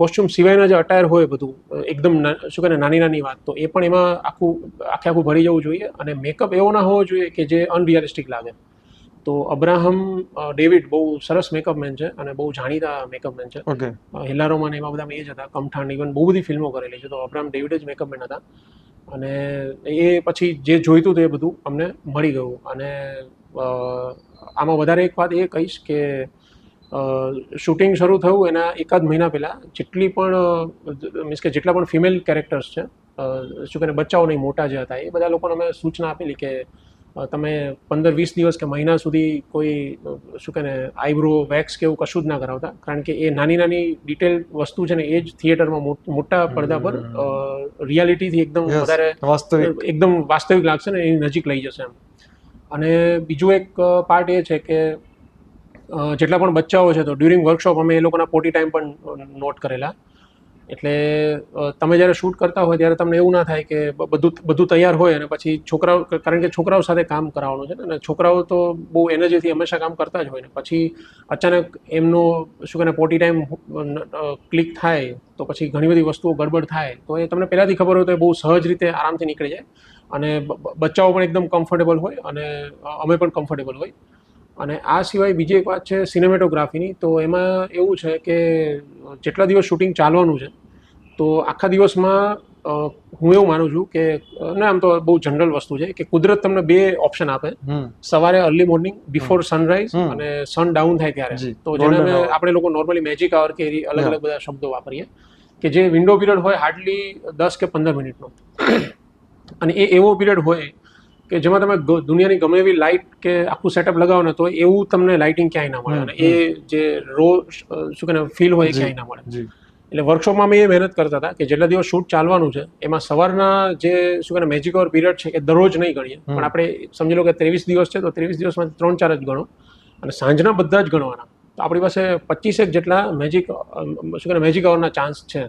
કોસ્ચ્યુમ સિવાયના જે અટાયર હોય બધું એકદમ શું કહે નાની વાત, તો એ પણ એમાં આખું ભરી જવું જોઈએ. અને મેકઅપ એવો ના હોવો જોઈએ કે જે અનરિયાલિસ્ટિક લાગે. તો અબ્રાહમ ડેવિડ બહુ સરસ મેકઅપ મેન છે અને બહુ જાણીતા મેકઅપ મેન છે. હિલારોમાં એમાં બધા એ જ હતા, કમઠાણ, ઇવન બહુ બધી ફિલ્મો કરેલી છે. તો અબ્રાહમ ડેવિડ જ મેકઅપ મેન હતા. અને એ પછી જે જોઈતું હતું એ બધું અમને મળી ગયું. અને આમાં વધારે એક વાત એ કહીશ કે શૂટિંગ શરૂ થયું એના એકાદ મહિના પહેલાં જેટલી પણ મીન્સ કે જેટલા પણ ફિમેલ કેરેક્ટર્સ છે, શું કહે બચ્ચાઓ નહીં મોટા જે હતા, એ બધા લોકોને અમે સૂચના આપેલી કે તમે 15-20 દિવસ કે મહિના સુધી કોઈ શું કહે આઈબ્રો વેક્સ કે એવું કશું જ ના કરાવતા, કારણ કે એ નાની નાની ડિટેલ વસ્તુ છે ને એ જ થિયેટરમાં મોટા પડદા પર રિયાલિટીથી એકદમ વધારે એકદમ વાસ્તવિક લાગશે ને એની નજીક લઈ જશે એમ. અને બીજું એક પાર્ટ એ છે કે જેટલા પણ બચ્ચાઓ છે તો ડ્યુરિંગ વર્કશોપ અમે એ લોકોના પોટી ટાઈમ પણ નોટ કરેલા. એટલે તમે જ્યારે શૂટ કરતા હોય ત્યારે તમને એવું ના થાય કે બધું તૈયાર હોય અને પછી છોકરાઓ, કારણ કે છોકરાઓ સાથે કામ કરાવવાનું છે ને, અને છોકરાઓ તો બહુ એનર્જીથી હંમેશા કામ કરતા જ હોય ને, પછી અચાનક એમનો શું કહે પોટી ટાઈમ ક્લિક થાય તો પછી ઘણી બધી વસ્તુઓ ગડબડ થાય તો એ તમને પહેલાંથી ખબર હોય તો એ બહુ સહજ રીતે આરામથી નીકળી જાય અને બચ્ચાઓ પણ એકદમ કમ્ફર્ટેબલ હોય અને અમે પણ કમ્ફર્ટેબલ હોય. અને આ સિવાય બીજી એક વાત છે સિનેમેટોગ્રાફીની. તો એમાં એવું છે કે જેટલા દિવસ શૂટિંગ ચાલવાનું છે તો આખા દિવસમાં હું એવું માનું છું કે ના, આમ તો બહુ જનરલ વસ્તુ છે કે કુદરત તમને 2 ઓપ્શન આપે, સવારે અર્લી મોર્નિંગ બિફોર સનરાઈઝ અને સન ડાઉન થાય ત્યારે. તો જેને આપણે લોકો નોર્મલી મેજિક આવર કે અલગ અલગ બધા શબ્દો વાપરીએ કે જે વિન્ડો પીરિયડ હોય હાર્ડલી 10 કે 15 મિનિટનો, અને એ એવો પીરિયડ હોય કે જેમાં તમે દુનિયાની ગમે એવી લાઇટ કે આખું સેટઅપ લગાવો ને તો એવું તમને લાઇટિંગ ક્યાંય ના મળે અને એ જે શું કહે ફીલ હોય એ ક્યાંય ના મળે. એટલે વર્કશોપમાં અમે એ મહેનત કરતા હતા કે જેટલા દિવસ શૂટ ચાલવાનું છે એમાં સવારના જે શું કહે મેજિક ઓવર પીરિયડ છે એ દરરોજ નહીં ગણીએ, પણ આપણે સમજી લો કે 23 દિવસ છે તો 23 દિવસમાં 3-4 જ ગણો અને સાંજના બધા જ ગણવાના. તો આપણી પાસે 25 જેટલા શું કહે મેજિક અવરના ચાન્સ છે.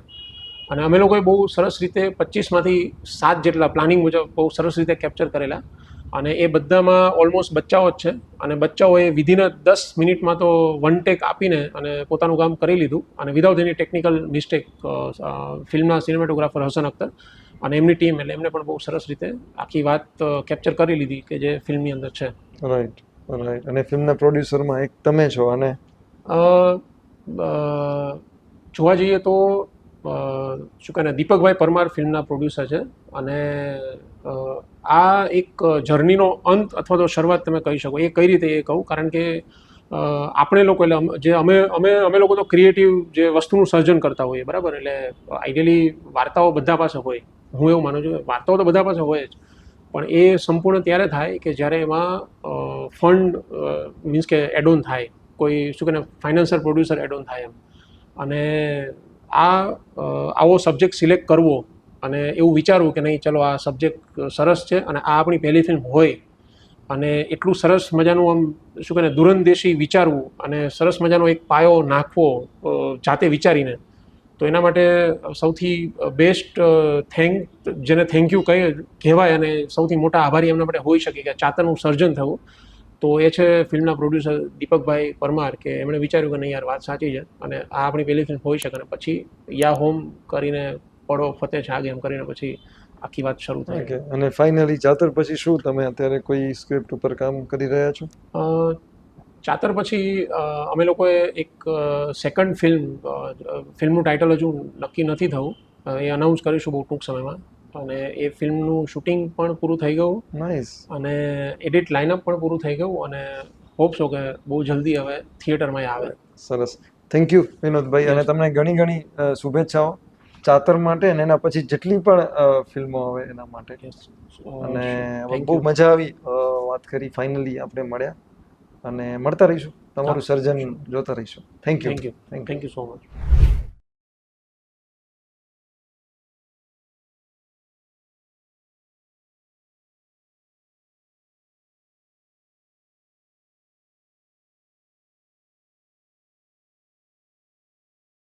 અને અમે લોકોએ બહુ સરસ રીતે 25માંથી 7 જેટલા પ્લાનિંગ મુજબ બહુ સરસ રીતે કેપ્ચર કરેલા. અને એ બધામાં ઓલમોસ્ટ બચ્ચાઓ જ છે અને બચ્ચાઓએ વિધિન 10 મિનિટમાં તો વન ટેક આપીને અને પોતાનું કામ કરી લીધું અને વિધાઉટ એની ટેકનિકલ મિસ્ટેક. ફિલ્મના સિનેમેટોગ્રાફર હસન અખ્તર અને એમની ટીમ, એટલે એમને પણ બહુ સરસ રીતે આખી વાત કેપ્ચર કરી લીધી કે જે ફિલ્મની અંદર છે. રાઈટ. અને ફિલ્મના પ્રોડ્યુસરમાં એક તમે છો અને જોવા જઈએ તો શું કહે દીપકભાઈ પરમાર ફિલ્મના પ્રોડ્યુસર છે. અને આ એક જર્નીનો અંત અથવા તો શરૂઆત તમે કહી શકો. એ કઈ રીતે એ કહું, કારણ કે આપણે લોકો એટલે જે અમે લોકો તો ક્રિએટિવ જે વસ્તુનું સર્જન કરતા હોઈએ, બરાબર. એટલે આઈડિયલી વાર્તાઓ બધા પાસે હોય, હું એવું માનું છું કે વાર્તાઓ તો બધા પાસે હોય જ, પણ એ સંપૂર્ણ ત્યારે થાય કે જ્યારે એમાં ફંડ મીન્સ કે એડ ઓન થાય, કોઈ શું કહે ફાઇનાન્શિયલ પ્રોડ્યુસર એડ ઓન થાય એમ. અને આવો સબ્જેક્ટ સિલેક્ટ કરવો અને એવું વિચારવું કે નહીં ચલો આ સબ્જેક્ટ સરસ છે અને આ આપણી પહેલી ફિલ્મ હોય અને એટલું સરસ મજાનું આમ શું કહે દૂરંદેશી વિચારવું અને સરસ મજાનો એક પાયો નાખવો જાતે વિચારીને, તો એના માટે સૌથી બેસ્ટ જેને થેન્ક યુ કહેવાય અને સૌથી મોટા આભારી એમના માટે હોઈ શકે કે ચાતરનું સર્જન થવું, તો એ છે ફિલ્મના પ્રોડ્યુસર દીપકભાઈ પરમાર. કે એમણે વિચાર્યું કે નહીં યાર વાત સાચી છે અને આ આપણી પહેલી ફિલ્મ હોઈ શકે. અને પછી યા હોમ કરીને પડો ફતેહ છાગ એમ કરીને પછી આખી વાત શરૂ થાય. અને ફાઇનલી ચાતર પછી શું તમે અત્યારે કોઈ સ્ક્રિપ્ટ ઉપર કામ કરી રહ્યા છો? ચાતર પછી અમે લોકોએ એક સેકન્ડ ફિલ્મનું ટાઇટલ હજુ નક્કી નથી થયું, એ અનાઉન્સ કરીશું બહુ ટૂંક સમયમાં. અને એ ફિલ્મનું શૂટિંગ પણ પૂરું થઈ ગયું. નાઇસ. અને એડિટ લાઇનઅપ પણ પૂરું થઈ ગયું અને હોપ છો કે બહુ જલ્દી હવે થિયેટરમાં આવે. સરસ. થેન્ક યુ વિનોદભાઈ, અને તમને ઘણી ઘણી શુભેચ્છાઓ ચાતર માટે અને એના પછી જેટલી પણ ફિલ્મો આવે એના માટે. અને બહુ મજા આવી વાત કરી. ફાઇનલી આપણે મળ્યા અને મળતા રહીશું, તમારું સર્જન જોતા રહીશું. Thank you so much.